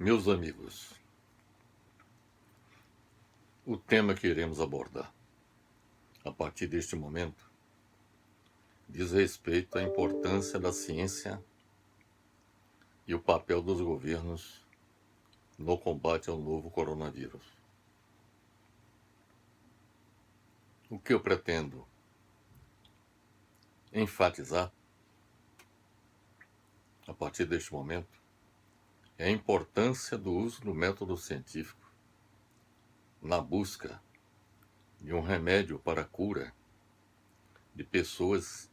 Meus amigos, o tema que iremos abordar a partir deste momento diz respeito à importância da ciência e o papel dos governos no combate ao novo coronavírus. O que eu pretendo enfatizar a partir deste momento é a importância do uso do método científico na busca de um remédio para a cura de pessoas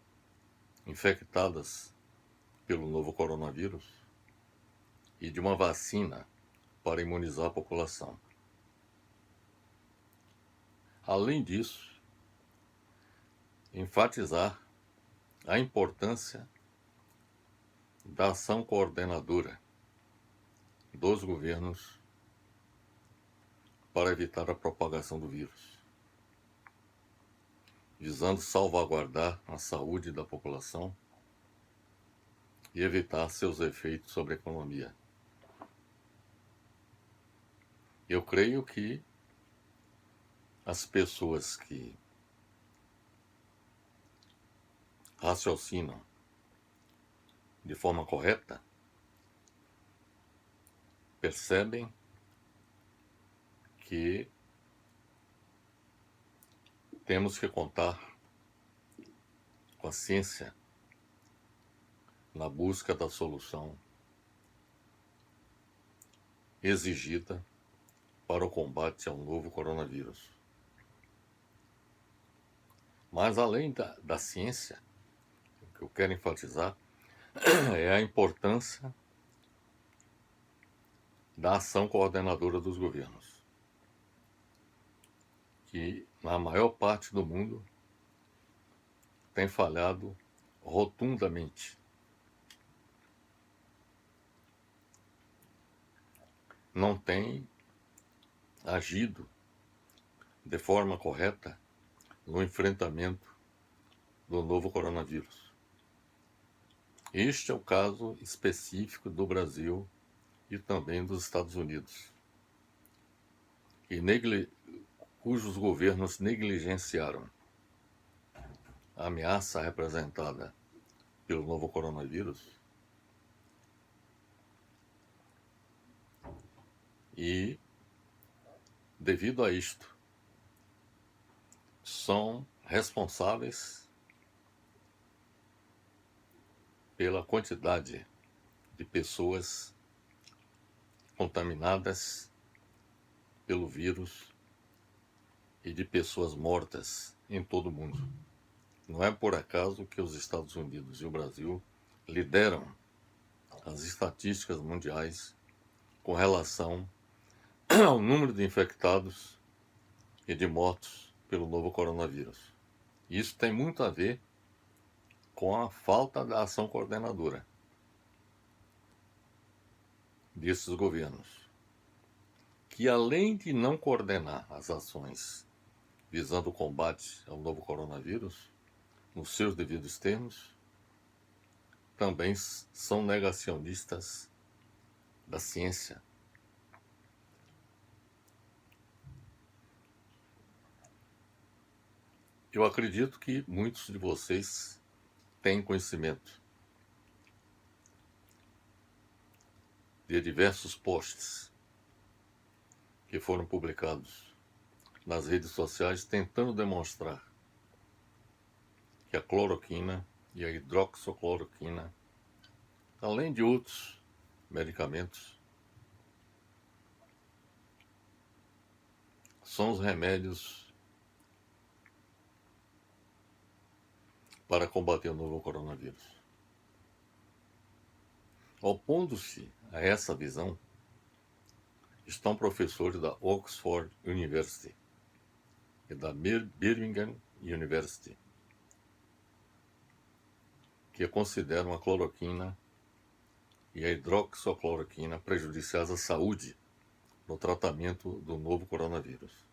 infectadas pelo novo coronavírus e de uma vacina para imunizar a população. Além disso, enfatizar a importância da ação coordenadora dos governos para evitar a propagação do vírus, visando salvaguardar a saúde da população e evitar seus efeitos sobre a economia. Eu creio que as pessoas que raciocinam de forma correta percebem que temos que contar com a ciência na busca da solução exigida para o combate ao novo coronavírus. Mas além da ciência, o que eu quero enfatizar é a importância da ação coordenadora dos governos, que na maior parte do mundo tem falhado rotundamente. Não tem agido de forma correta no enfrentamento do novo coronavírus. Este é o caso específico do Brasil e também dos Estados Unidos, cujos governos negligenciaram a ameaça representada pelo novo coronavírus e, devido a isto, são responsáveis pela quantidade de pessoas contaminadas pelo vírus e de pessoas mortas em todo o mundo. Não é por acaso que os Estados Unidos e o Brasil lideram as estatísticas mundiais com relação ao número de infectados e de mortos pelo novo coronavírus. Isso tem muito a ver com a falta da ação coordenadora desses governos, que além de não coordenar as ações visando o combate ao novo coronavírus, nos seus devidos termos, também são negacionistas da ciência. Eu acredito que muitos de vocês têm conhecimento de diversos posts que foram publicados nas redes sociais tentando demonstrar que a cloroquina e a hidroxicloroquina, além de outros medicamentos, são os remédios para combater o novo coronavírus. Opondo-se a essa visão estão professores da Oxford University e da Birmingham University, que consideram a cloroquina e a hidroxicloroquina prejudiciais à saúde no tratamento do novo coronavírus.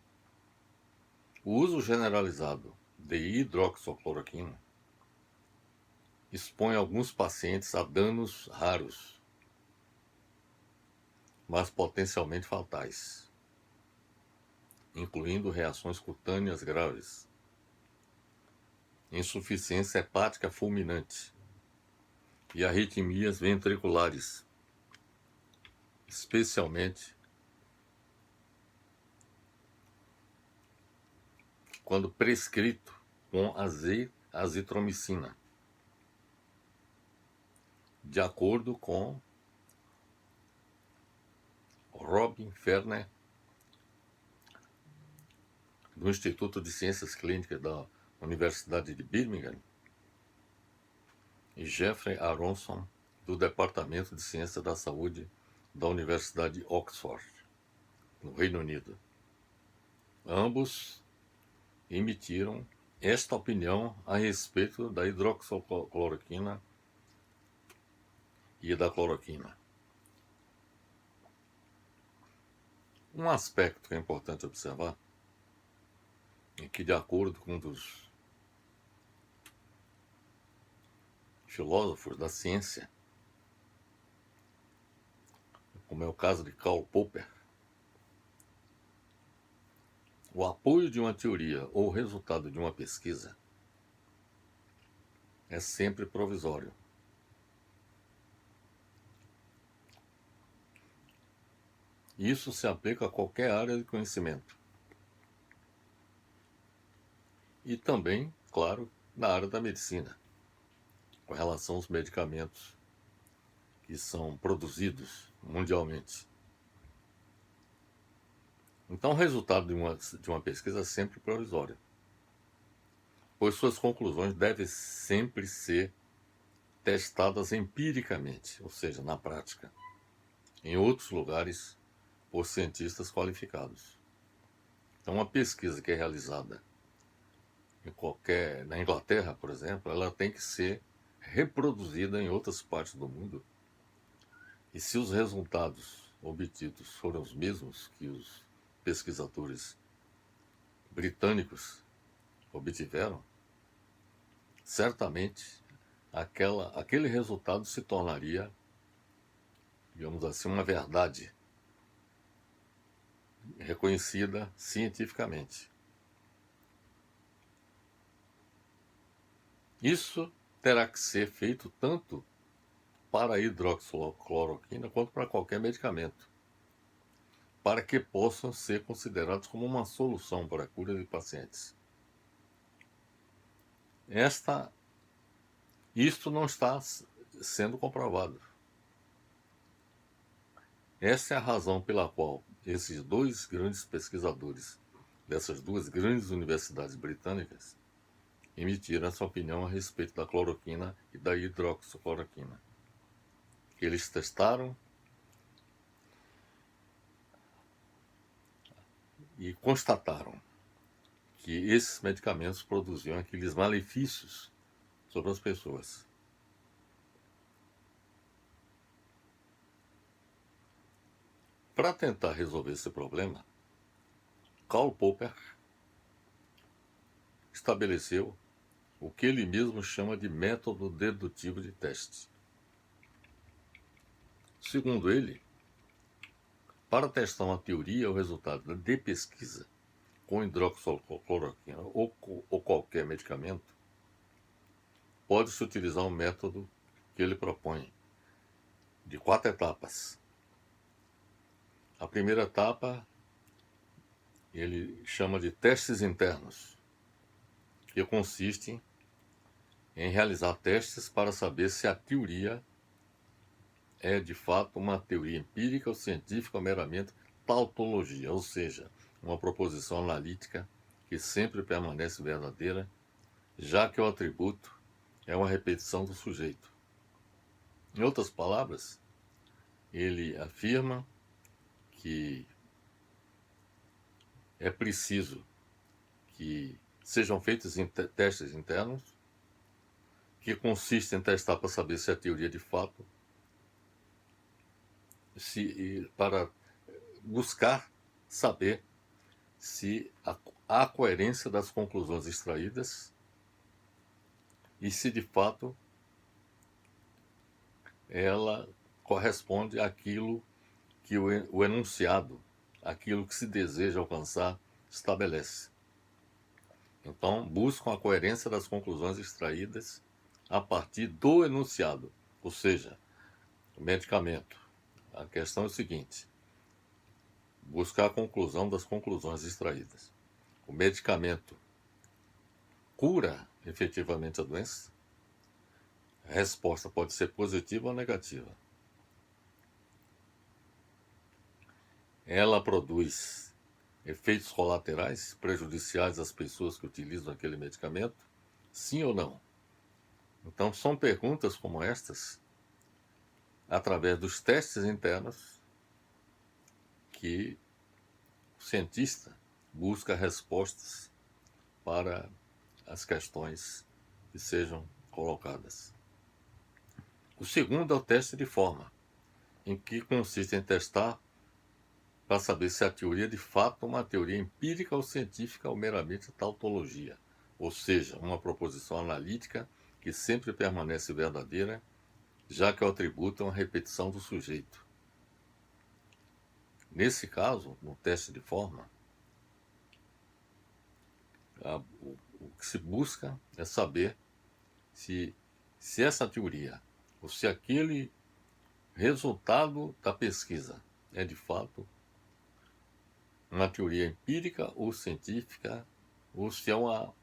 O uso generalizado de hidroxicloroquina expõe alguns pacientes a danos raros, mas potencialmente fatais, incluindo reações cutâneas graves, insuficiência hepática fulminante e arritmias ventriculares, especialmente quando prescrito com azitromicina, de acordo com Robin Ferner, do Instituto de Ciências Clínicas da Universidade de Birmingham, e Jeffrey Aronson, do Departamento de Ciências da Saúde da Universidade de Oxford, no Reino Unido. Ambos emitiram esta opinião a respeito da hidroxicloroquina e da cloroquina. Um aspecto que é importante observar é que, de acordo com um dos filósofos da ciência, como é o caso de Karl Popper, o apoio de uma teoria ou o resultado de uma pesquisa é sempre provisório. Isso se aplica a qualquer área de conhecimento. E também, claro, na área da medicina, com relação aos medicamentos que são produzidos mundialmente. Então, o resultado de uma pesquisa é sempre provisório, pois suas conclusões devem sempre ser testadas empiricamente, ou seja, na prática, em outros lugares, por cientistas qualificados. Então, uma pesquisa que é realizada na Inglaterra, por exemplo, ela tem que ser reproduzida em outras partes do mundo. E se os resultados obtidos foram os mesmos que os pesquisadores britânicos obtiveram, certamente aquele resultado se tornaria, digamos assim, uma verdade reconhecida cientificamente. Isso terá que ser feito tanto para a hidroxicloroquina quanto para qualquer medicamento, para que possam ser considerados como uma solução para a cura de pacientes. Isto não está sendo comprovado. Essa é a razão pela qual esses dois grandes pesquisadores dessas duas grandes universidades britânicas emitiram essa opinião a respeito da cloroquina e da hidroxicloroquina. Eles testaram e constataram que esses medicamentos produziam aqueles malefícios sobre as pessoas. Para tentar resolver esse problema, Karl Popper estabeleceu o que ele mesmo chama de método dedutivo de teste. Segundo ele, para testar uma teoria ou resultado de pesquisa com hidroxicloroquina ou qualquer medicamento, pode-se utilizar um método que ele propõe, de 4 etapas. A primeira etapa ele chama de testes internos, que consiste em realizar testes para saber se a teoria é de fato uma teoria empírica ou científica ou meramente tautologia, ou seja, uma proposição analítica que sempre permanece verdadeira, já que o atributo é uma repetição do sujeito. Em outras palavras, ele afirma que é preciso que sejam feitos testes internos, que consistem em testar para saber se a teoria de fato, para buscar saber se há coerência das conclusões extraídas e se de fato ela corresponde àquilo que o enunciado, aquilo que se deseja alcançar, estabelece. Então, buscam a coerência das conclusões extraídas a partir do enunciado, ou seja, o medicamento. A questão é o seguinte: buscar a conclusão das conclusões extraídas. O medicamento cura efetivamente a doença? A resposta pode ser positiva ou negativa. Ela produz efeitos colaterais prejudiciais às pessoas que utilizam aquele medicamento? Sim ou não? Então, são perguntas como estas, através dos testes internos, que o cientista busca respostas para as questões que sejam colocadas. O segundo é o teste de forma, em que consiste em testar para saber se a teoria de fato é uma teoria empírica ou científica ou meramente tautologia, ou seja, uma proposição analítica que sempre permanece verdadeira, já que o atributo é uma repetição do sujeito. Nesse caso, no teste de forma, o que se busca é saber se essa teoria, ou se aquele resultado da pesquisa é de fato uma teoria empírica ou científica, ou se é uma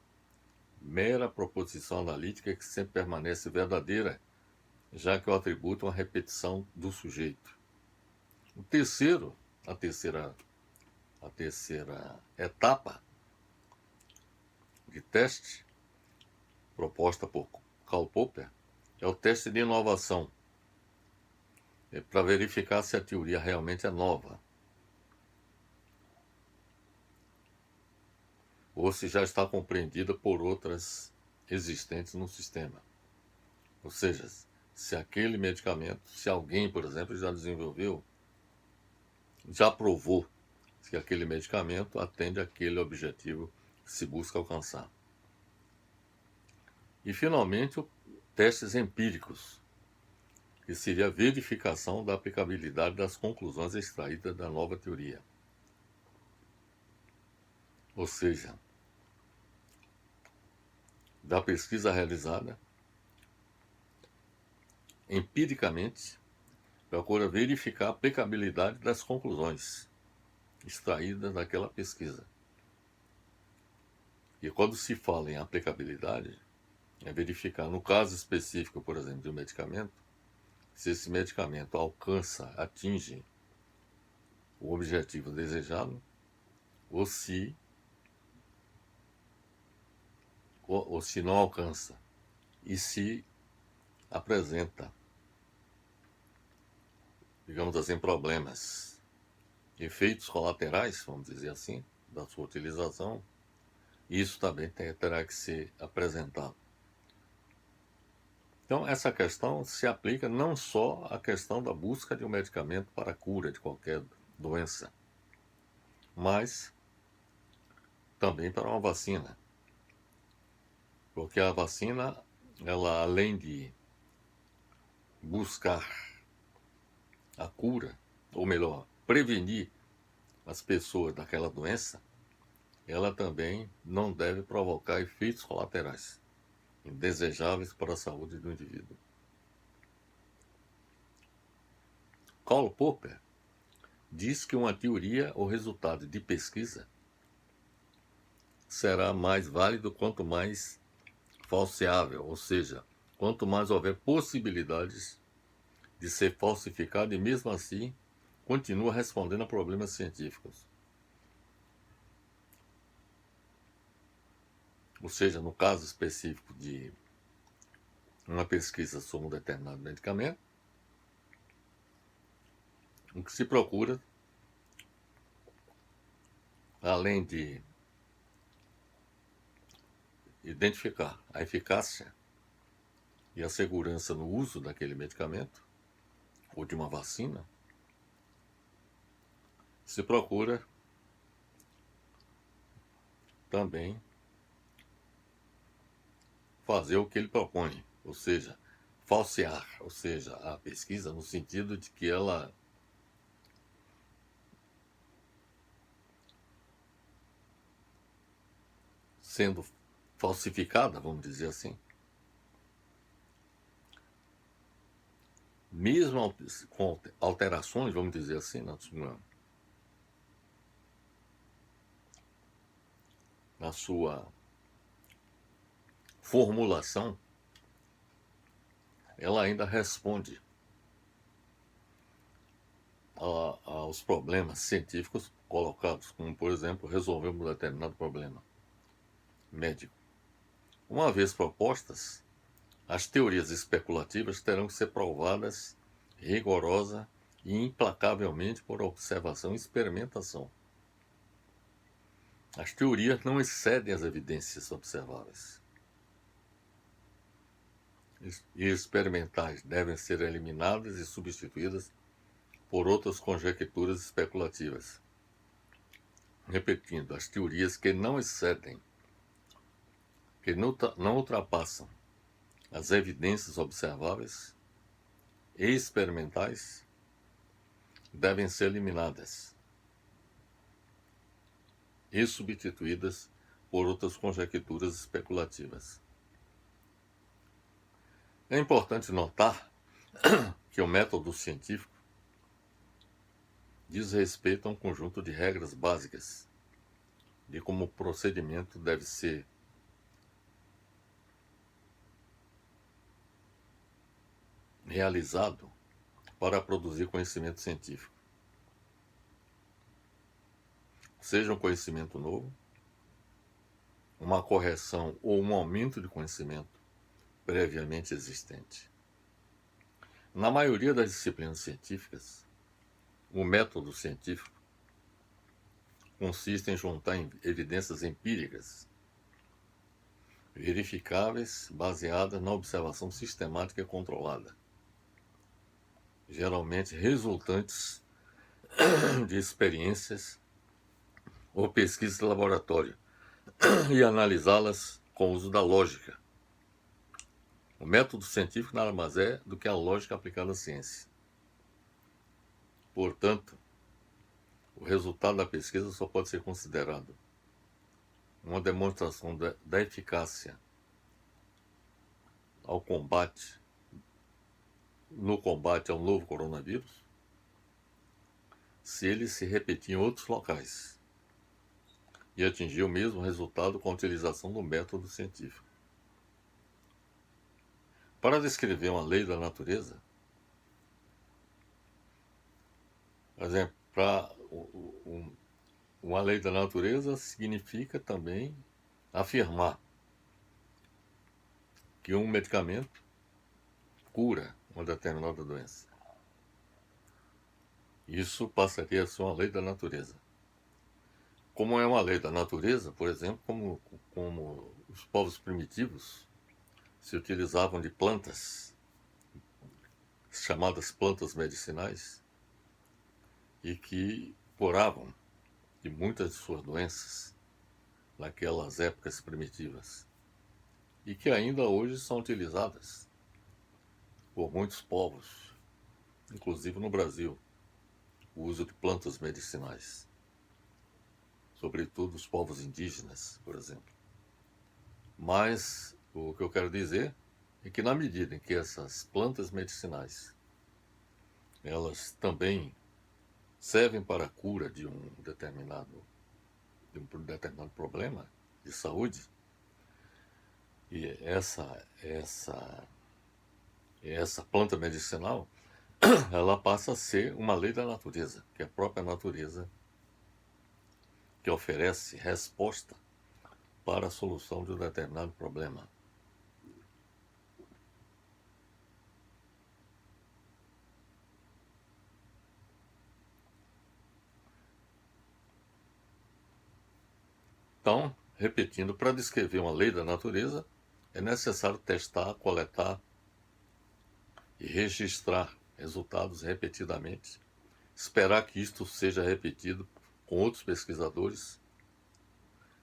mera proposição analítica que sempre permanece verdadeira, já que o atributo é uma repetição do sujeito. O terceiro, a terceira etapa de teste, proposta por Karl Popper, é o teste de inovação, para verificar se a teoria realmente é nova, ou se já está compreendida por outras existentes no sistema. Ou seja, se aquele medicamento, se alguém, por exemplo, já desenvolveu, já provou que aquele medicamento atende àquele objetivo que se busca alcançar. E, finalmente, testes empíricos, que seria a verificação da aplicabilidade das conclusões extraídas da nova teoria. Ou seja, da pesquisa realizada, empiricamente, procura verificar a aplicabilidade das conclusões extraídas daquela pesquisa. E quando se fala em aplicabilidade, é verificar, no caso específico, por exemplo, de um medicamento, se esse medicamento atinge o objetivo desejado, ou se não alcança, e se apresenta, digamos assim, problemas, efeitos colaterais, vamos dizer assim, da sua utilização. Isso também terá que ser apresentado. Então, essa questão se aplica não só à questão da busca de um medicamento para a cura de qualquer doença, mas também para uma vacina. Porque a vacina, ela, além de buscar a cura, ou melhor, prevenir as pessoas daquela doença, ela também não deve provocar efeitos colaterais indesejáveis para a saúde do indivíduo. Karl Popper diz que uma teoria ou resultado de pesquisa será mais válido quanto mais falseável, ou seja, quanto mais houver possibilidades de ser falsificado, e mesmo assim continua respondendo a problemas científicos. Ou seja, no caso específico de uma pesquisa sobre um determinado medicamento, o que se procura, além de identificar a eficácia e a segurança no uso daquele medicamento, ou de uma vacina, se procura também fazer o que ele propõe, ou seja, falsear, ou seja, a pesquisa no sentido de que ela sendo falsificada, vamos dizer assim, mesmo com alterações, vamos dizer assim, na sua formulação, ela ainda responde aos problemas científicos colocados, como, por exemplo, resolver um determinado problema médico. Uma vez propostas, as teorias especulativas terão que ser provadas rigorosa e implacavelmente por observação e experimentação. As teorias não excedem as evidências observáveis. E experimentais devem ser eliminadas e substituídas por outras conjecturas especulativas. Repetindo, as teorias que não excedem, que não ultrapassam as evidências observáveis e experimentais devem ser eliminadas e substituídas por outras conjecturas especulativas. É importante notar que o método científico diz respeito a um conjunto de regras básicas de como o procedimento deve ser realizado para produzir conhecimento científico. Seja um conhecimento novo, uma correção ou um aumento de conhecimento previamente existente. Na maioria das disciplinas científicas, o método científico consiste em juntar evidências empíricas, verificáveis, baseadas na observação sistemática e controlada, geralmente resultantes de experiências ou pesquisas de laboratório, e analisá-las com o uso da lógica. O método científico nada mais é do que a lógica aplicada à ciência. Portanto, o resultado da pesquisa só pode ser considerado uma demonstração da eficácia no combate ao novo coronavírus se ele se repetir em outros locais e atingir o mesmo resultado com a utilização do método científico. Para descrever uma lei da natureza, por exemplo, uma lei da natureza significa também afirmar que um medicamento cura uma determinada doença. Isso passaria a ser uma lei da natureza. Como é uma lei da natureza, por exemplo, como os povos primitivos se utilizavam de plantas, chamadas plantas medicinais, e que curavam de muitas de suas doenças naquelas épocas primitivas, e que ainda hoje são utilizadas por muitos povos, inclusive no Brasil, o uso de plantas medicinais, sobretudo os povos indígenas, por exemplo. Mas o que eu quero dizer é que na medida em que essas plantas medicinais elas também servem para a cura de um determinado problema de saúde, e essa planta medicinal ela passa a ser uma lei da natureza, que é a própria natureza que oferece resposta para a solução de um determinado problema. Então, repetindo, para descrever uma lei da natureza, é necessário testar, coletar e registrar resultados repetidamente, esperar que isto seja repetido com outros pesquisadores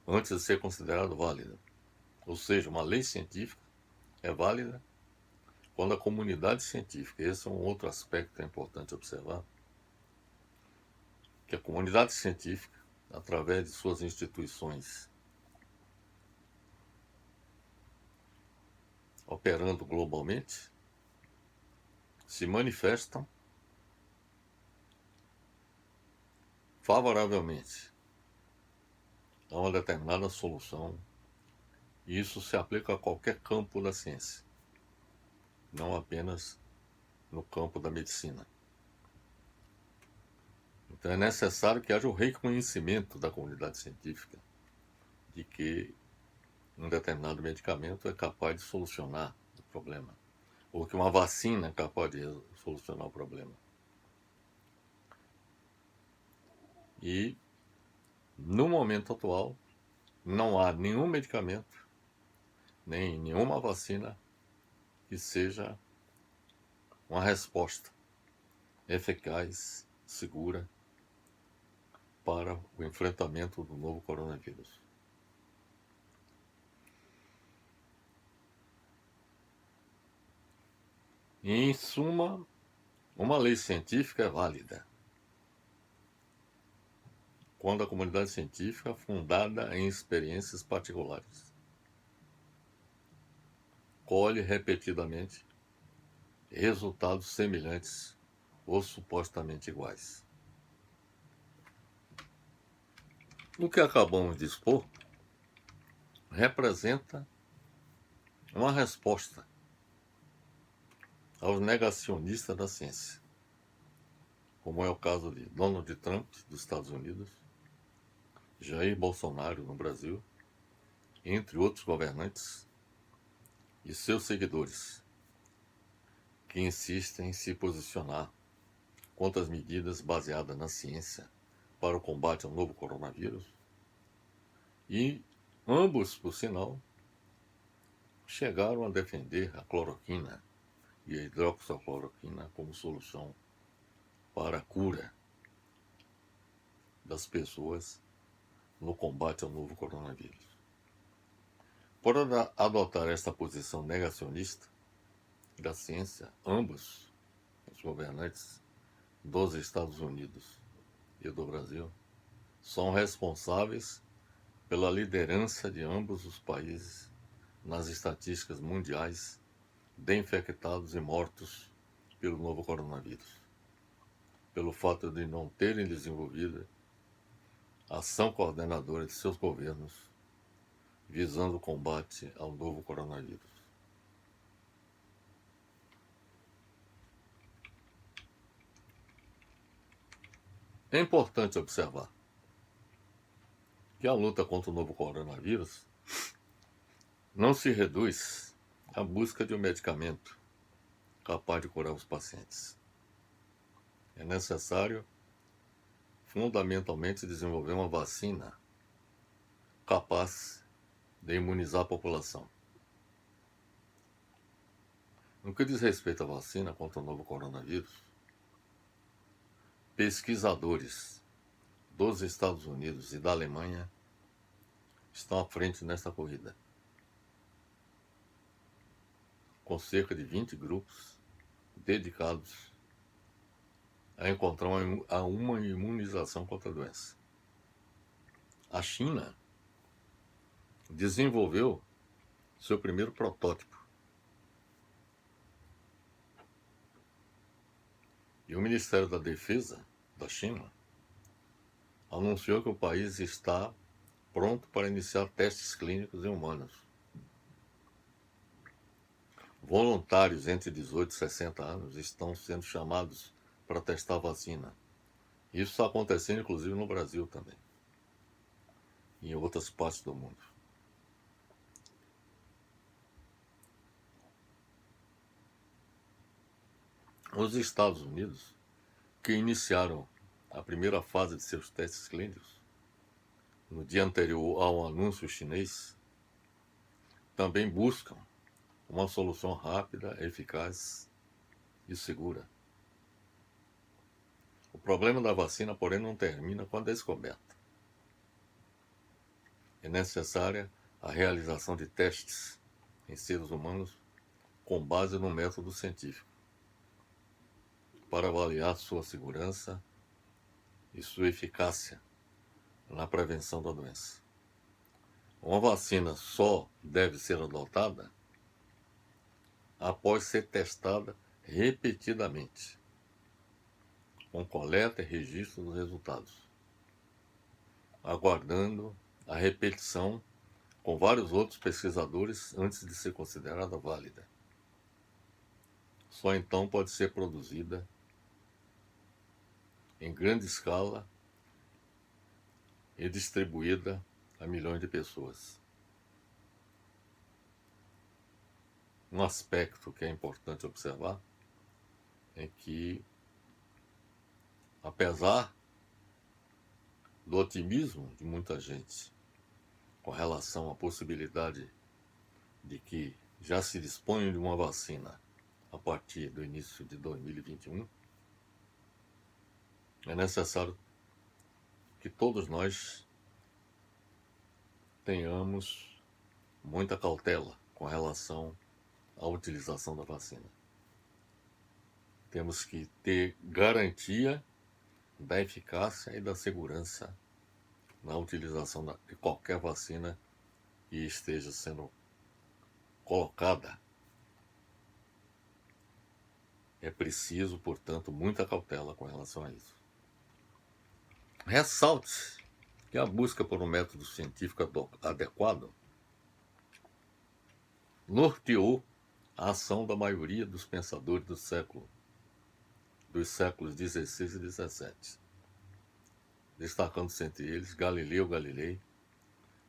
antes de ser considerado válida. Ou seja, uma lei científica é válida quando a comunidade científica, esse é um outro aspecto que é importante observar, que a comunidade científica, através de suas instituições operando globalmente se manifestam favoravelmente a uma determinada solução, e isso se aplica a qualquer campo da ciência, não apenas no campo da medicina. Então é necessário que haja o reconhecimento da comunidade científica de que um determinado medicamento é capaz de solucionar o problema, ou que uma vacina é capaz de solucionar o problema. E, no momento atual, não há nenhum medicamento, nem nenhuma vacina que seja uma resposta eficaz, segura, para o enfrentamento do novo coronavírus. E, em suma, uma lei científica é válida quando a comunidade científica é fundada em experiências particulares colhe repetidamente resultados semelhantes ou supostamente iguais. O que acabamos de expor representa uma resposta aos negacionistas da ciência, como é o caso de Donald Trump, dos Estados Unidos, Jair Bolsonaro, no Brasil, entre outros governantes, e seus seguidores, que insistem em se posicionar contra as medidas baseadas na ciência para o combate ao novo coronavírus, e ambos, por sinal, chegaram a defender a cloroquina e a hidroxicloroquina como solução para a cura das pessoas no combate ao novo coronavírus. Por adotar esta posição negacionista da ciência, ambos os governantes dos Estados Unidos e do Brasil são responsáveis pela liderança de ambos os países nas estatísticas mundiais de infectados e mortos pelo novo coronavírus, pelo fato de não terem desenvolvido ação coordenadora de seus governos visando o combate ao novo coronavírus. É importante observar que a luta contra o novo coronavírus não se reduz à busca de um medicamento capaz de curar os pacientes. É necessário, fundamentalmente, desenvolver uma vacina capaz de imunizar a população. No que diz respeito à vacina contra o novo coronavírus, pesquisadores dos Estados Unidos e da Alemanha estão à frente nesta corrida, com cerca de 20 grupos dedicados a encontrar uma imunização contra a doença. A China desenvolveu seu primeiro protótipo. E o Ministério da Defesa da China anunciou que o país está pronto para iniciar testes clínicos em humanos. Voluntários entre 18 e 60 anos estão sendo chamados para testar a vacina. Isso está acontecendo, inclusive, no Brasil também, e em outras partes do mundo. Os Estados Unidos, que iniciaram a primeira fase de seus testes clínicos no dia anterior ao anúncio chinês, também buscam uma solução rápida, eficaz e segura. O problema da vacina, porém, não termina com a descoberta. É necessária a realização de testes em seres humanos com base no método científico, para avaliar sua segurança e sua eficácia na prevenção da doença. Uma vacina só deve ser adotada após ser testada repetidamente, com coleta e registro dos resultados, aguardando a repetição com vários outros pesquisadores antes de ser considerada válida. Só então pode ser produzida em grande escala e distribuída a milhões de pessoas. Um aspecto que é importante observar é que, apesar do otimismo de muita gente com relação à possibilidade de que já se dispõe de uma vacina a partir do início de 2021, é necessário que todos nós tenhamos muita cautela com relação à utilização da vacina. Temos que ter garantia da eficácia e da segurança na utilização de qualquer vacina que esteja sendo colocada. É preciso, portanto, muita cautela com relação a isso. Ressalte que a busca por um método científico adequado norteou a ação da maioria dos pensadores dos séculos XVI e XVII, destacando-se entre eles Galileu Galilei,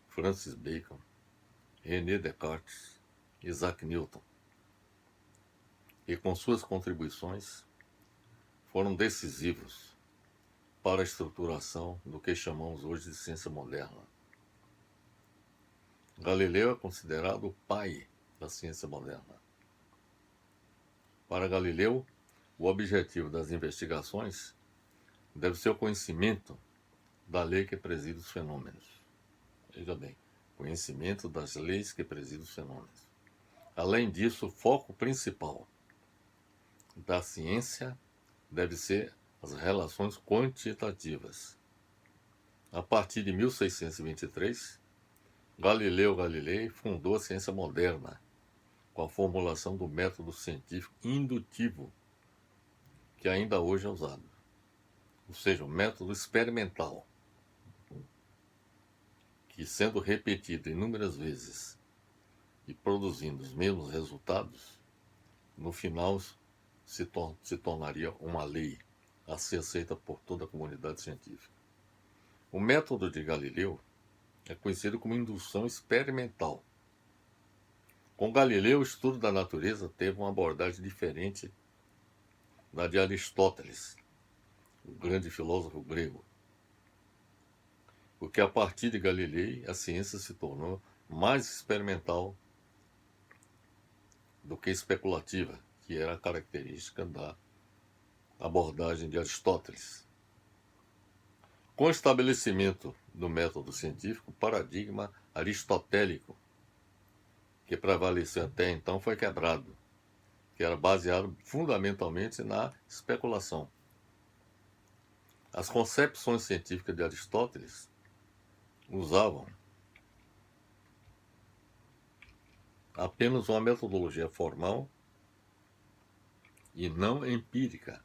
Francis Bacon, René Descartes, Isaac Newton, e com suas contribuições foram decisivos para a estruturação do que chamamos hoje de ciência moderna. Galileu é considerado o pai da ciência moderna. Para Galileu, o objetivo das investigações deve ser o conhecimento da lei que preside os fenômenos. Veja bem, conhecimento das leis que presidem os fenômenos. Além disso, o foco principal da ciência deve ser as relações quantitativas. A partir de 1623, Galileu Galilei fundou a ciência moderna com a formulação do método científico indutivo, que ainda hoje é usado, ou seja, o método experimental, que, sendo repetido inúmeras vezes e produzindo os mesmos resultados, no final se tornaria uma lei a ser aceita por toda a comunidade científica. O método de Galileu é conhecido como indução experimental. Com Galileu, o estudo da natureza teve uma abordagem diferente da de Aristóteles, o grande filósofo grego, porque a partir de Galilei a ciência se tornou mais experimental do que especulativa, que era a característica da abordagem de Aristóteles. Com o estabelecimento do método científico, o paradigma aristotélico que prevaleceu até então foi quebrado, que era baseado fundamentalmente na especulação. As concepções científicas de Aristóteles usavam apenas uma metodologia formal e não empírica.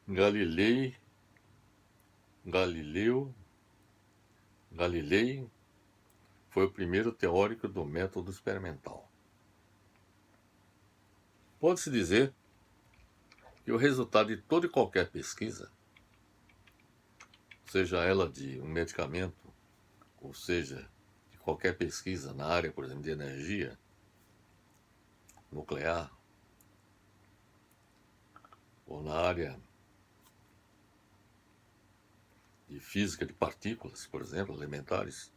Galilei foi o primeiro teórico do método experimental. Pode-se dizer que o resultado de toda e qualquer pesquisa, seja ela de um medicamento, ou seja, de qualquer pesquisa na área, por exemplo, de energia nuclear, ou na área de física de partículas, por exemplo, elementares,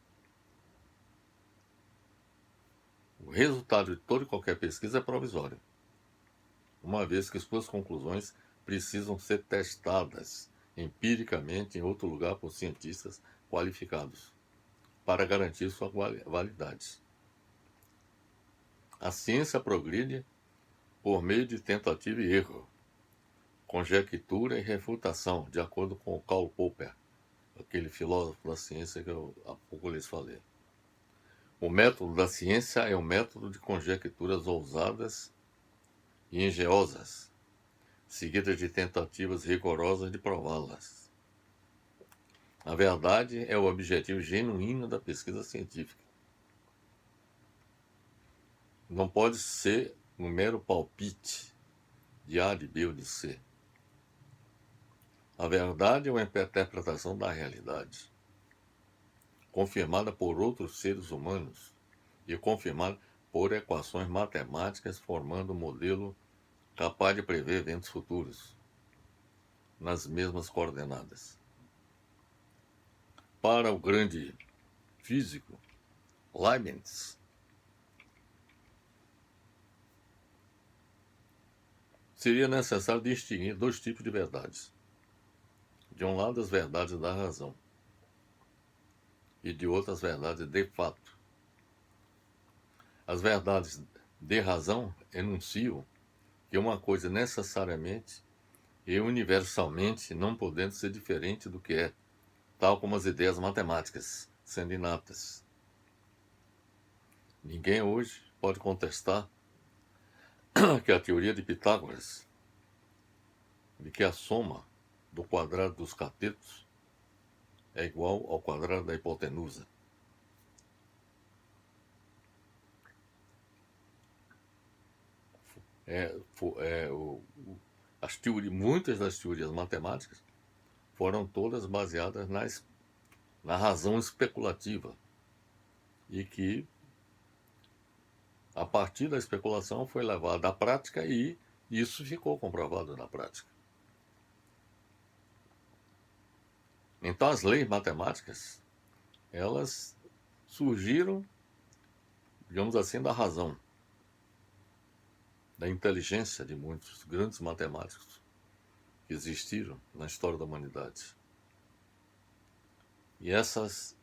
o resultado de toda e qualquer pesquisa é provisório, uma vez que suas conclusões precisam ser testadas empiricamente em outro lugar por cientistas qualificados, para garantir sua validade. A ciência progride por meio de tentativa e erro, conjectura e refutação, de acordo com Karl Popper, aquele filósofo da ciência que eu há pouco lhes falei. O método da ciência é o método de conjecturas ousadas e engenhosas, seguidas de tentativas rigorosas de prová-las. A verdade é o objetivo genuíno da pesquisa científica. Não pode ser um mero palpite de A, de B ou de C. A verdade é uma interpretação da realidade, confirmada por outros seres humanos e confirmada por equações matemáticas formando um modelo capaz de prever eventos futuros nas mesmas coordenadas. Para o grande físico Leibniz, seria necessário distinguir dois tipos de verdades. De um lado, as verdades da razão, e de outro, as verdades de fato. As verdades de razão enunciam que uma coisa necessariamente e universalmente não podendo ser diferente do que é, tal como as ideias matemáticas, sendo inatas. Ninguém hoje pode contestar que a teoria de Pitágoras, de que a soma do quadrado dos catetos é igual ao quadrado da hipotenusa. Muitas das teorias matemáticas foram todas baseadas na razão especulativa e que, a partir da especulação, foi levada à prática e isso ficou comprovado na prática. Então, as leis matemáticas, elas surgiram, digamos assim, da razão, da inteligência de muitos grandes matemáticos que existiram na história da humanidade. E essas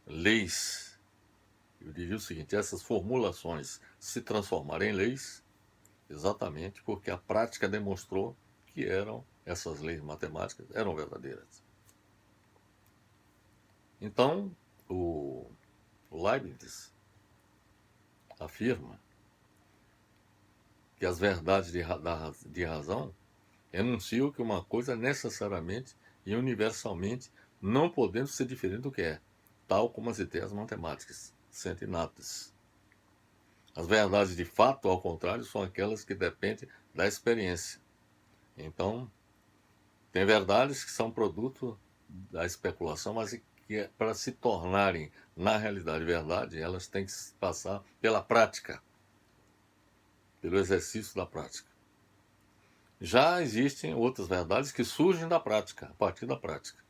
leis, eu diria o seguinte, essas formulações se transformaram em leis exatamente porque a prática demonstrou que essas leis matemáticas eram verdadeiras. Então, o Leibniz afirma que as verdades de razão enunciam que uma coisa necessariamente e universalmente não podendo ser diferente do que é, tal como as ideias matemáticas, sendo inatas. As verdades de fato, ao contrário, são aquelas que dependem da experiência. Então, tem verdades que são produto da especulação, mas que para se tornarem, na realidade, verdade, elas têm que passar pela prática, pelo exercício da prática. Já existem outras verdades que surgem da prática, a partir da prática.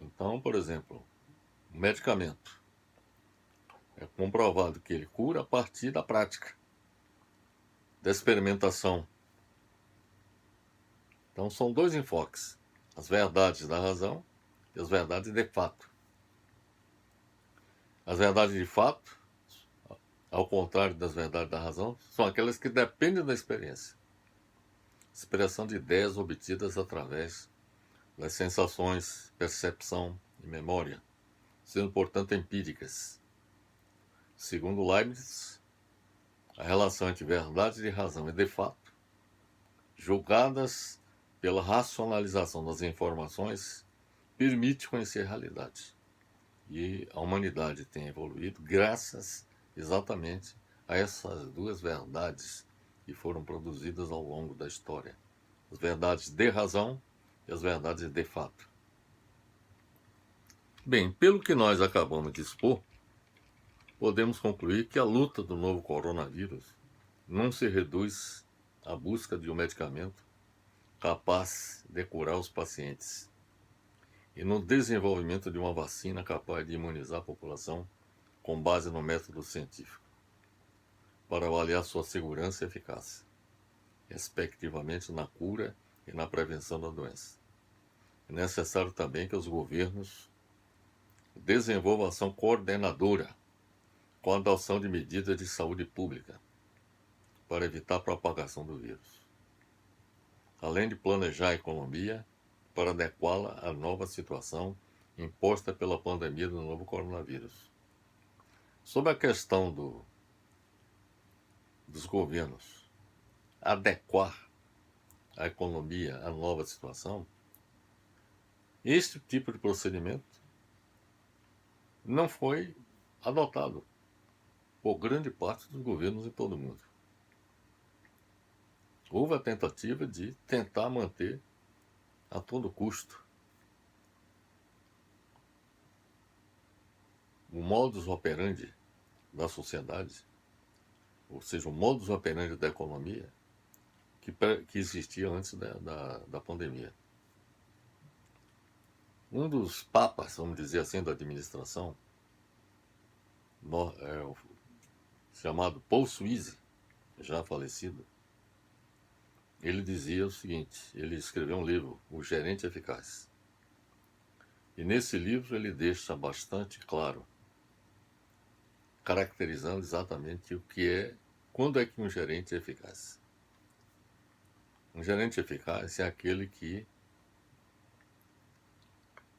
Então, por exemplo, um medicamento. É comprovado que ele cura a partir da prática, da experimentação. Então, são dois enfoques: as verdades da razão e as verdades de fato. As verdades de fato, ao contrário das verdades da razão, são aquelas que dependem da experiência. Expressão de ideias obtidas através das sensações, percepção e memória, sendo, portanto, empíricas. Segundo Leibniz, a relação entre verdade de razão e de fato, julgadas pela racionalização das informações, permite conhecer a realidade. E a humanidade tem evoluído graças exatamente a essas duas verdades que foram produzidas ao longo da história: as verdades de razão e as verdades de fato. Bem, pelo que nós acabamos de expor, podemos concluir que a luta do novo coronavírus não se reduz à busca de um medicamento capaz de curar os pacientes e no desenvolvimento de uma vacina capaz de imunizar a população com base no método científico, para avaliar sua segurança e eficácia, respectivamente na cura e na prevenção da doença. É necessário também que os governos desenvolvam ação coordenadora com a adoção de medidas de saúde pública para evitar a propagação do vírus, além de planejar a economia para adequá-la à nova situação imposta pela pandemia do novo coronavírus. Sobre a questão dos governos adequar a economia à nova situação, este tipo de procedimento não foi adotado por grande parte dos governos em todo o mundo. Houve a tentativa de tentar manter a todo custo o modus operandi da sociedade, ou seja, o modus operandi da economia que existia antes da pandemia. Um dos papas, vamos dizer assim, da administração, chamado Paul Suisse, já falecido, ele dizia o seguinte, ele escreveu um livro, O Gerente Eficaz. E nesse livro ele deixa bastante claro, caracterizando exatamente o que é, quando é que um gerente é eficaz. Um gerente eficaz é aquele que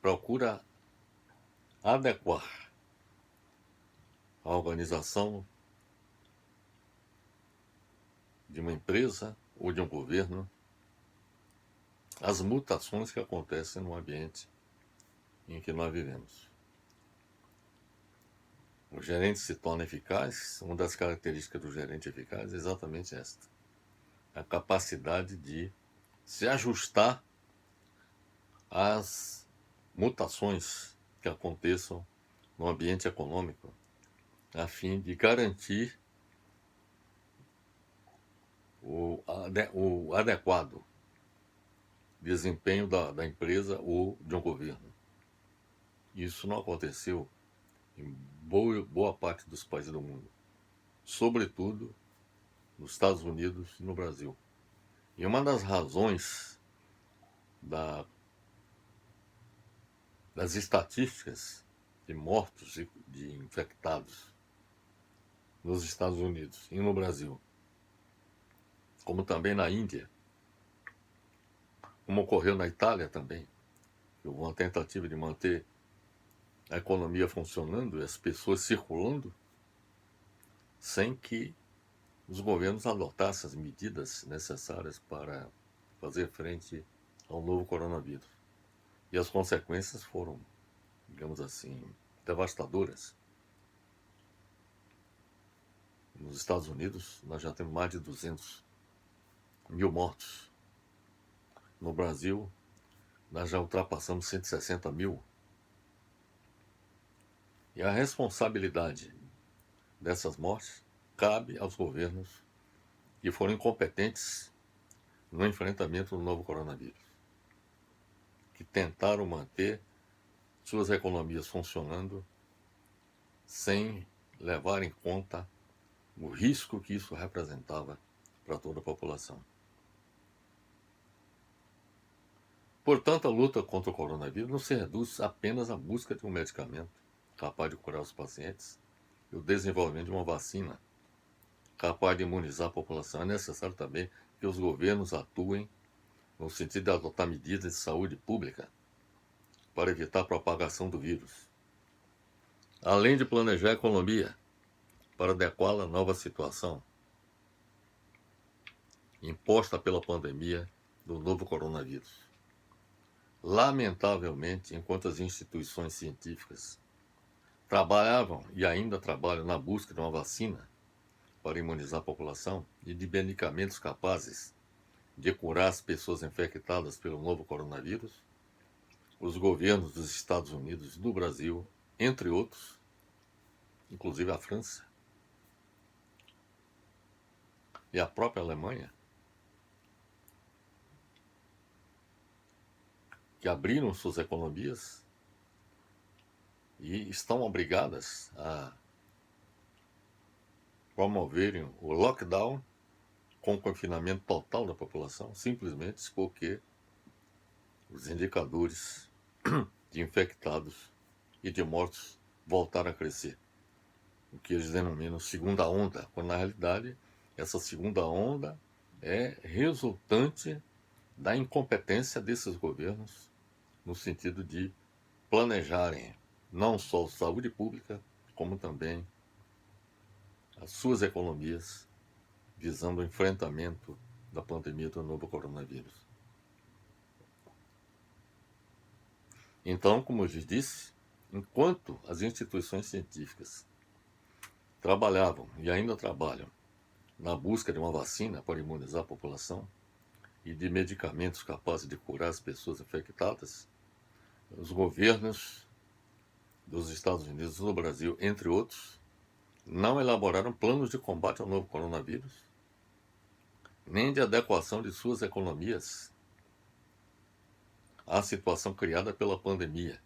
procura adequar a organização de uma empresa ou de um governo às mutações que acontecem no ambiente em que nós vivemos. O gerente se torna eficaz, uma das características do gerente eficaz é exatamente esta: a capacidade de se ajustar às mutações que aconteçam no ambiente econômico, a fim de garantir o adequado desempenho da empresa ou de um governo. Isso não aconteceu em boa parte dos países do mundo, sobretudo nos Estados Unidos e no Brasil. E uma das razões das estatísticas de mortos e de infectados nos Estados Unidos e no Brasil, como também na Índia, como ocorreu na Itália também, houve uma tentativa de manter a economia funcionando e as pessoas circulando sem que os governos adotassem as medidas necessárias para fazer frente ao novo coronavírus. E as consequências foram, digamos assim, devastadoras. Nos Estados Unidos, nós já temos mais de 200 mil mortos. No Brasil, nós já ultrapassamos 160 mil. E a responsabilidade dessas mortes cabe aos governos que foram incompetentes no enfrentamento do novo coronavírus, que tentaram manter suas economias funcionando sem levar em conta o risco que isso representava para toda a população. Portanto, a luta contra o coronavírus não se reduz apenas à busca de um medicamento capaz de curar os pacientes e o desenvolvimento de uma vacina capaz de imunizar a população. É necessário também que os governos atuem no sentido de adotar medidas de saúde pública para evitar a propagação do vírus, além de planejar a economia para adequá-la à nova situação imposta pela pandemia do novo coronavírus. Lamentavelmente, enquanto as instituições científicas trabalhavam e ainda trabalham na busca de uma vacina para imunizar a população e de medicamentos capazes de curar as pessoas infectadas pelo novo coronavírus, os governos dos Estados Unidos e do Brasil, entre outros, inclusive a França e a própria Alemanha, que abriram suas economias e estão obrigadas a promoverem o lockdown com confinamento total da população, simplesmente porque os indicadores de infectados e de mortos voltaram a crescer. O que eles denominam segunda onda, quando na realidade essa segunda onda é resultante da incompetência desses governos no sentido de planejarem não só saúde pública, como também as suas economias, visando o enfrentamento da pandemia do novo coronavírus. Então, como eu disse, enquanto as instituições científicas trabalhavam e ainda trabalham na busca de uma vacina para imunizar a população e de medicamentos capazes de curar as pessoas infectadas, os governos dos Estados Unidos e do Brasil, entre outros, não elaboraram planos de combate ao novo coronavírus, nem de adequação de suas economias à situação criada pela pandemia,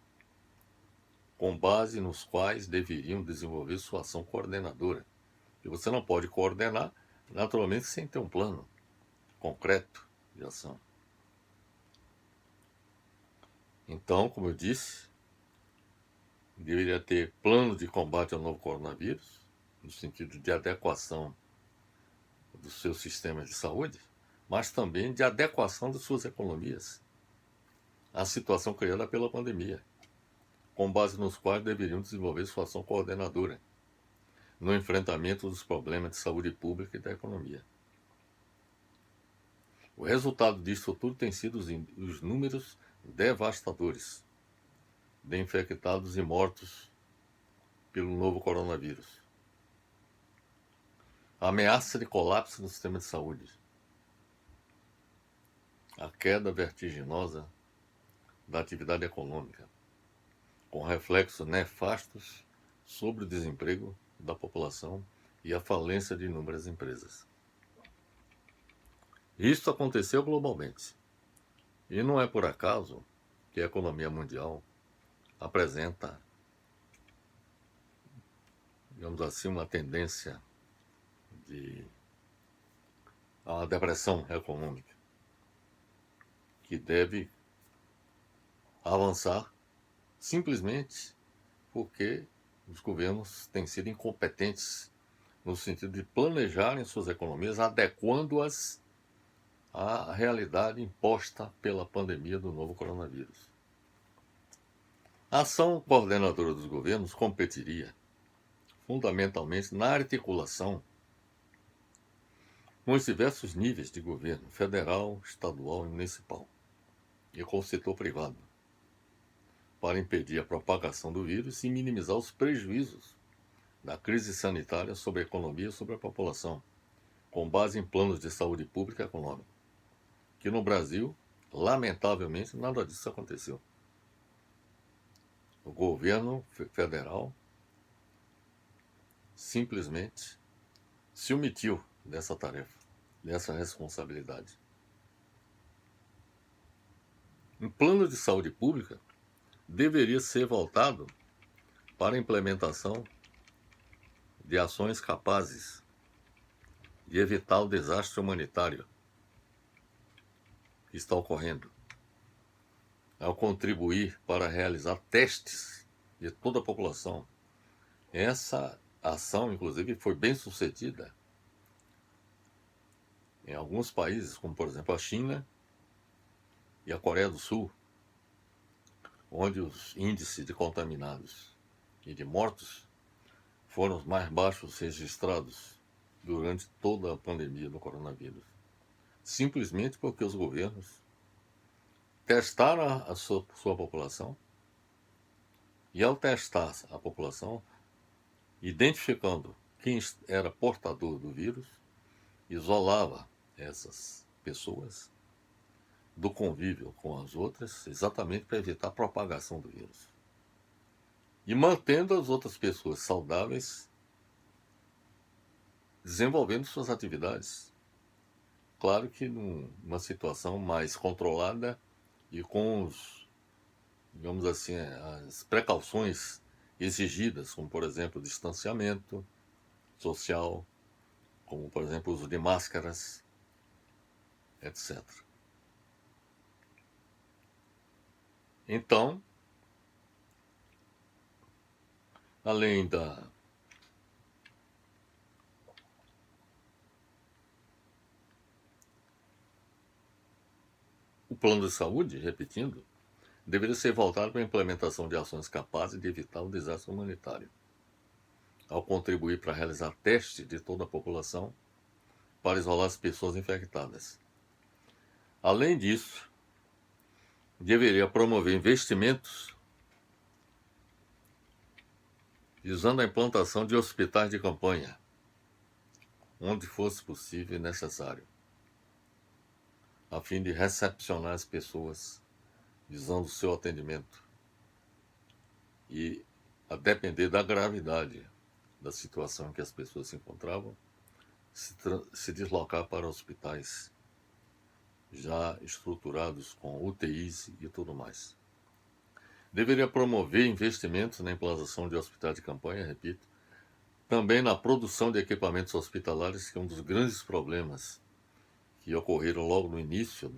com base nos quais deveriam desenvolver sua ação coordenadora. E você não pode coordenar, naturalmente, sem ter um plano concreto de ação. Então, como eu disse, deveria ter plano de combate ao novo coronavírus, no sentido de adequação do seu sistema de saúde, mas também de adequação de suas economias à situação criada pela pandemia, com base nos quais deveriam desenvolver sua ação coordenadora no enfrentamento dos problemas de saúde pública e da economia. O resultado disso tudo tem sido os números devastadores de infectados e mortos pelo novo coronavírus. A ameaça de colapso no sistema de saúde. A queda vertiginosa da atividade econômica, com reflexos nefastos sobre o desemprego da população e a falência de inúmeras empresas. Isso aconteceu globalmente. E não é por acaso que a economia mundial apresenta, digamos assim, uma tendência à depressão econômica, que deve avançar simplesmente porque os governos têm sido incompetentes no sentido de planejarem suas economias, adequando-as à realidade imposta pela pandemia do novo coronavírus. A ação coordenadora dos governos competiria fundamentalmente na articulação com os diversos níveis de governo, federal, estadual e municipal, e com o setor privado, para impedir a propagação do vírus e minimizar os prejuízos da crise sanitária sobre a economia e sobre a população, com base em planos de saúde pública e econômica. Que no Brasil, lamentavelmente, nada disso aconteceu. O governo federal simplesmente se omitiu dessa tarefa, dessa responsabilidade. Um plano de saúde pública deveria ser voltado para a implementação de ações capazes de evitar o desastre humanitário que está ocorrendo, ao contribuir para realizar testes de toda a população. Essa ação, inclusive, foi bem sucedida em alguns países, como por exemplo a China e a Coreia do Sul, onde os índices de contaminados e de mortos foram os mais baixos registrados durante toda a pandemia do coronavírus. Simplesmente porque os governos testaram a sua população e, ao testar a população, identificando quem era portador do vírus, isolava essas pessoas do convívio com as outras, exatamente para evitar a propagação do vírus. E mantendo as outras pessoas saudáveis, desenvolvendo suas atividades. Claro que numa situação mais controlada e com os, digamos assim, as precauções exigidas, como por exemplo o distanciamento social, como por exemplo o uso de máscaras, etc. Então, além o plano de saúde, repetindo, deveria ser voltado para a implementação de ações capazes de evitar o desastre humanitário, ao contribuir para realizar testes de toda a população para isolar as pessoas infectadas. Além disso, deveria promover investimentos visando a implantação de hospitais de campanha, onde fosse possível e necessário, a fim de recepcionar as pessoas, visando o seu atendimento e, a depender da gravidade da situação em que as pessoas se encontravam, se deslocar para hospitais já estruturados com UTIs e tudo mais. Deveria promover investimentos na implantação de hospitais de campanha, repito, também na produção de equipamentos hospitalares, que é um dos grandes problemas que ocorreram logo no início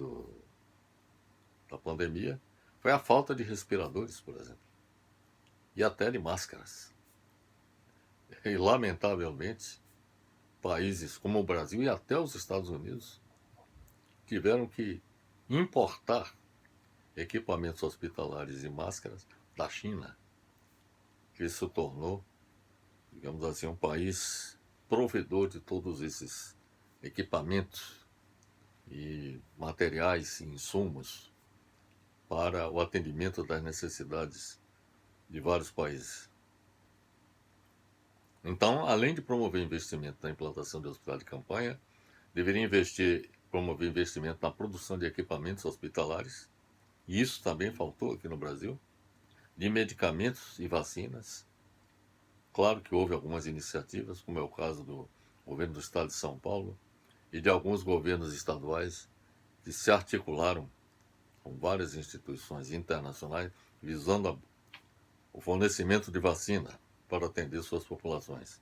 da pandemia, foi a falta de respiradores, por exemplo, e até de máscaras. E, lamentavelmente, países como o Brasil e até os Estados Unidos tiveram que importar equipamentos hospitalares e máscaras da China, que se tornou, digamos assim, um país provedor de todos esses equipamentos e materiais e insumos para o atendimento das necessidades de vários países. Então, além de promover investimento na implantação de hospitais de campanha, deveria promover investimento na produção de equipamentos hospitalares, e isso também faltou aqui no Brasil, de medicamentos e vacinas. Claro que houve algumas iniciativas, como é o caso do governo do estado de São Paulo e de alguns governos estaduais que se articularam com várias instituições internacionais visando o fornecimento de vacina para atender suas populações.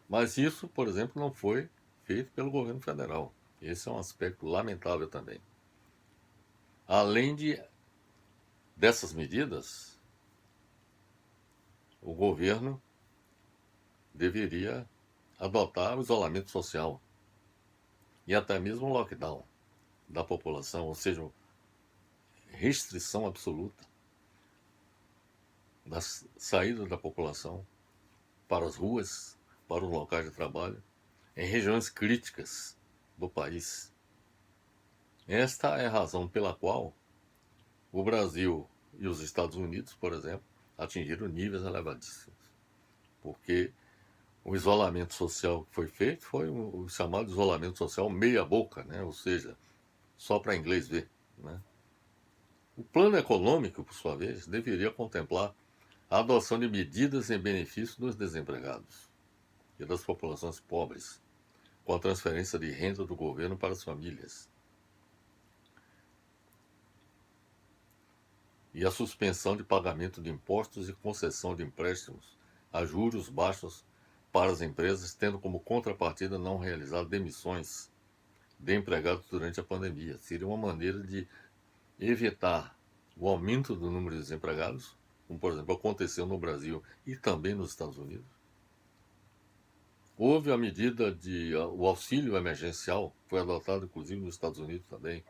Mas isso, por exemplo, não foi feito pelo governo federal. Esse é um aspecto lamentável também. Além dessas medidas, o governo deveria adotar o isolamento social e até mesmo o lockdown da população, ou seja, restrição absoluta das saídas da população para as ruas, para os locais de trabalho, em regiões críticas do país. Esta é a razão pela qual o Brasil e os Estados Unidos, por exemplo, atingiram níveis elevadíssimos. Porque o isolamento social que foi feito foi o chamado isolamento social meia-boca, né? Ou seja, só para inglês ver. Né? O plano econômico, por sua vez, deveria contemplar a adoção de medidas em benefício dos desempregados e das populações pobres, com a transferência de renda do governo para as famílias, e a suspensão de pagamento de impostos e concessão de empréstimos a juros baixos para as empresas, tendo como contrapartida não realizar demissões de empregados durante a pandemia. Seria uma maneira de evitar o aumento do número de desempregados, como, por exemplo, aconteceu no Brasil e também nos Estados Unidos. Houve a medida o auxílio emergencial, foi adotado inclusive nos Estados Unidos também,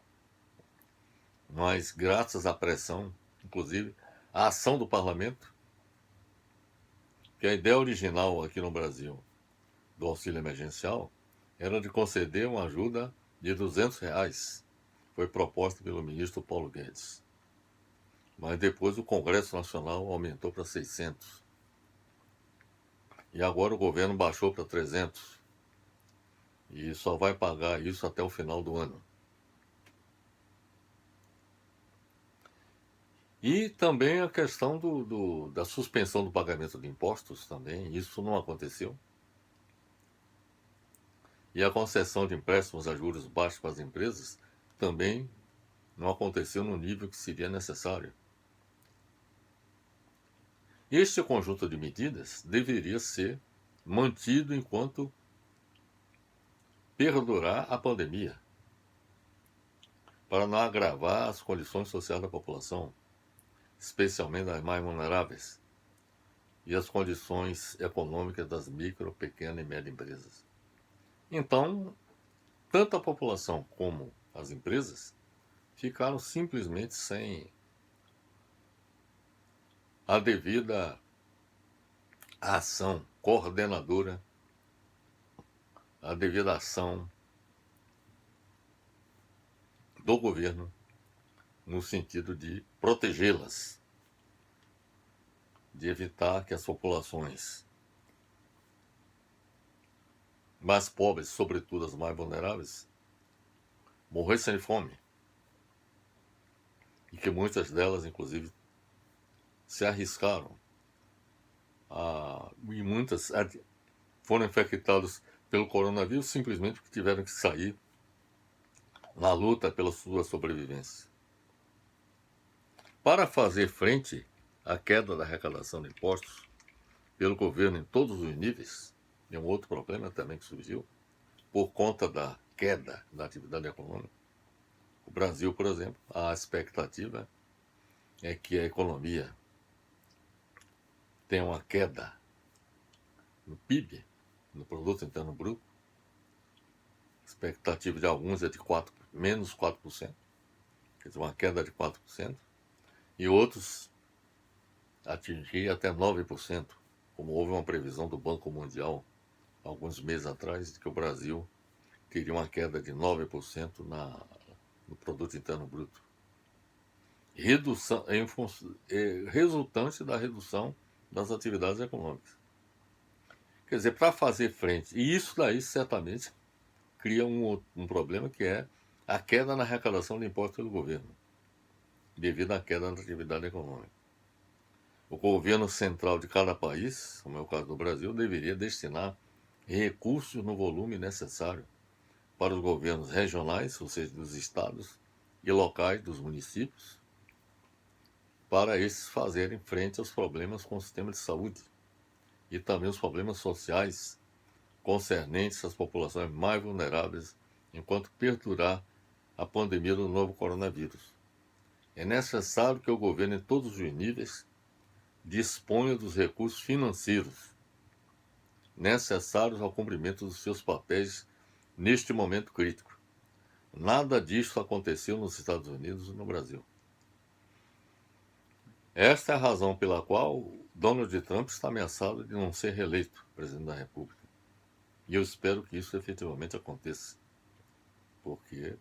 mas graças à pressão, inclusive, à ação do parlamento, que a ideia original aqui no Brasil do auxílio emergencial era de conceder uma ajuda de R$ 200, foi proposta pelo ministro Paulo Guedes. Mas depois o Congresso Nacional aumentou para 600. E agora o governo baixou para 300. E só vai pagar isso até o final do ano. E também a questão da suspensão do pagamento de impostos também, isso não aconteceu. E a concessão de empréstimos a juros baixos para as empresas também não aconteceu no nível que seria necessário. Este conjunto de medidas deveria ser mantido enquanto perdurar a pandemia, para não agravar as condições sociais da população, especialmente das mais vulneráveis, e as condições econômicas das micro, pequenas e médias empresas. Então, tanto a população como as empresas ficaram simplesmente sem a devida ação coordenadora, a devida ação do governo no sentido de protegê-las, de evitar que as populações mais pobres, sobretudo as mais vulneráveis, morressem de fome. E que muitas delas, inclusive, se arriscaram e muitas foram infectadas pelo coronavírus simplesmente porque tiveram que sair na luta pela sua sobrevivência. Para fazer frente à queda da arrecadação de impostos pelo governo em todos os níveis, e um outro problema também que surgiu, por conta da queda da atividade econômica, o Brasil, por exemplo, a expectativa é que a economia tenha uma queda no PIB, no Produto Interno Bruto. A expectativa de alguns é de menos 4%, quer dizer, uma queda de 4%, e outros atingir até 9%, como houve uma previsão do Banco Mundial alguns meses atrás, de que o Brasil teria uma queda de 9% no Produto Interno Bruto. Resultante da redução das atividades econômicas. Quer dizer, para fazer frente, e isso daí certamente cria um problema que é a queda na arrecadação de impostos pelo governo, devido à queda na atividade econômica. O governo central de cada país, como é o caso do Brasil, deveria destinar recursos no volume necessário para os governos regionais, ou seja, dos estados e locais, dos municípios, para esses fazerem frente aos problemas com o sistema de saúde e também os problemas sociais concernentes às populações mais vulneráveis enquanto perdurar a pandemia do novo coronavírus. É necessário que o governo, em todos os níveis, disponha dos recursos financeiros necessários ao cumprimento dos seus papéis neste momento crítico. Nada disso aconteceu nos Estados Unidos e no Brasil. Esta é a razão pela qual Donald Trump está ameaçado de não ser reeleito presidente da República. E eu espero que isso efetivamente aconteça, porque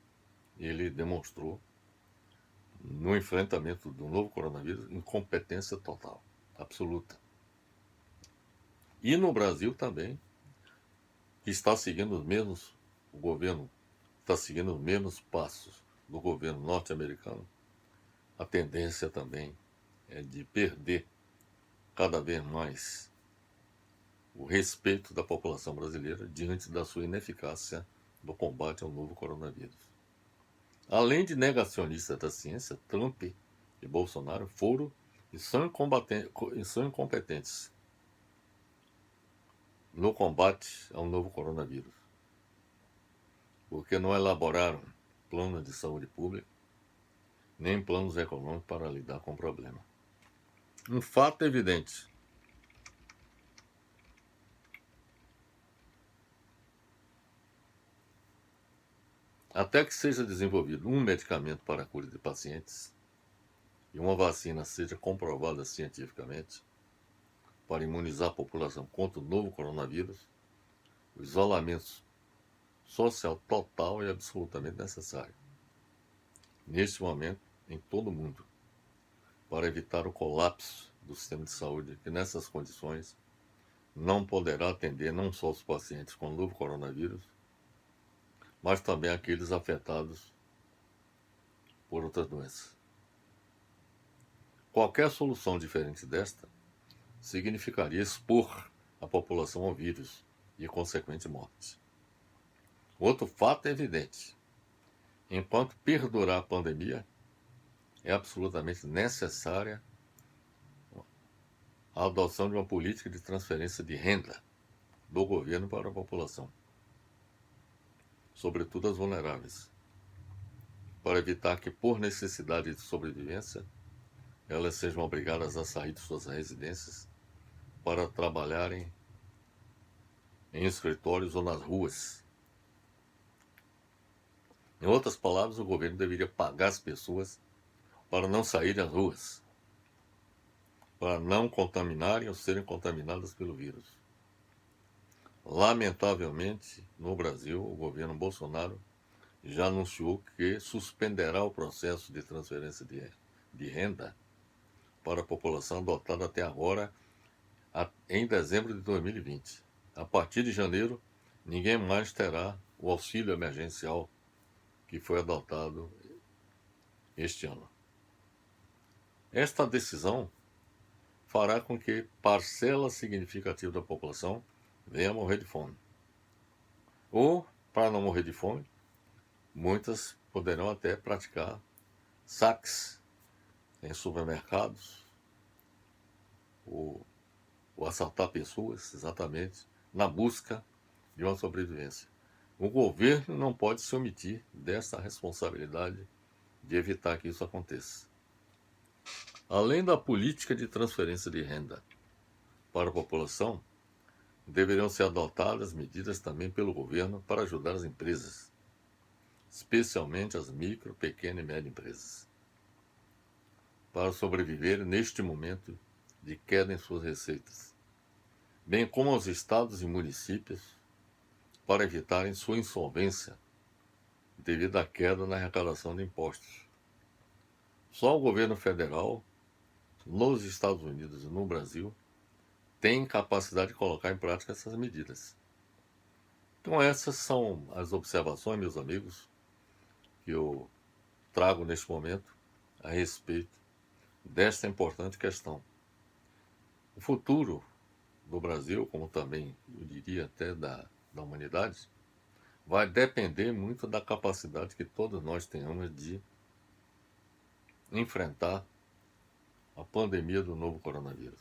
ele demonstrou, no enfrentamento do novo coronavírus, incompetência total, absoluta. E no Brasil também, que está seguindo o governo está seguindo os mesmos passos do governo norte-americano, a tendência também é de perder cada vez mais o respeito da população brasileira diante da sua ineficácia no combate ao novo coronavírus. Além de negacionistas da ciência, Trump e Bolsonaro foram e são incompetentes no combate ao novo coronavírus, porque não elaboraram planos de saúde pública, nem planos econômicos para lidar com o problema. Um fato evidente: até que seja desenvolvido um medicamento para a cura de pacientes e uma vacina seja comprovada cientificamente para imunizar a população contra o novo coronavírus, o isolamento social total é absolutamente necessário, neste momento, em todo o mundo, para evitar o colapso do sistema de saúde, que nessas condições não poderá atender não só os pacientes com o novo coronavírus, mas também aqueles afetados por outras doenças. Qualquer solução diferente desta significaria expor a população ao vírus e consequente morte. Outro fato é evidente: enquanto perdurar a pandemia, é absolutamente necessária a adoção de uma política de transferência de renda do governo para a população, sobretudo as vulneráveis, para evitar que, por necessidade de sobrevivência, elas sejam obrigadas a sair de suas residências para trabalharem em escritórios ou nas ruas. Em outras palavras, o governo deveria pagar as pessoas para não saírem às ruas, para não contaminarem ou serem contaminadas pelo vírus. Lamentavelmente, no Brasil, o governo Bolsonaro já anunciou que suspenderá o processo de transferência de renda para a população adotada até agora, em dezembro de 2020. A partir de janeiro, ninguém mais terá o auxílio emergencial que foi adotado este ano. Esta decisão fará com que parcela significativa da população venha a morrer de fome. Ou, para não morrer de fome, muitas poderão até praticar saques em supermercados ou assaltar pessoas, exatamente, na busca de uma sobrevivência. O governo não pode se omitir dessa responsabilidade de evitar que isso aconteça. Além da política de transferência de renda para a população, deveriam ser adotadas medidas também pelo governo para ajudar as empresas, especialmente as micro, pequenas e médias empresas, para sobreviver neste momento de queda em suas receitas, bem como aos estados e municípios para evitarem sua insolvência devido à queda na arrecadação de impostos. Só o governo federal, nos Estados Unidos e no Brasil, tem capacidade de colocar em prática essas medidas. Então essas são as observações, meus amigos, que eu trago neste momento a respeito desta importante questão. O futuro do Brasil, como também eu diria até da humanidade, vai depender muito da capacidade que todos nós tenhamos de enfrentar a pandemia do novo coronavírus.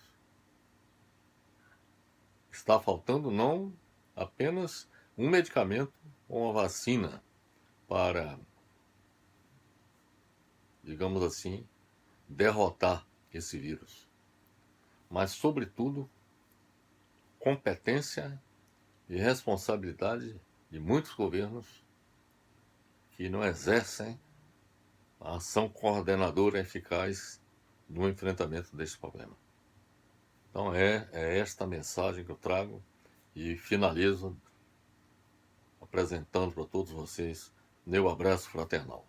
Está faltando não apenas um medicamento ou uma vacina para, digamos assim, derrotar esse vírus, mas, sobretudo, competência e responsabilidade de muitos governos que não exercem a ação coordenadora eficaz no enfrentamento desse problema. Então é esta mensagem que eu trago e finalizo apresentando para todos vocês meu abraço fraternal.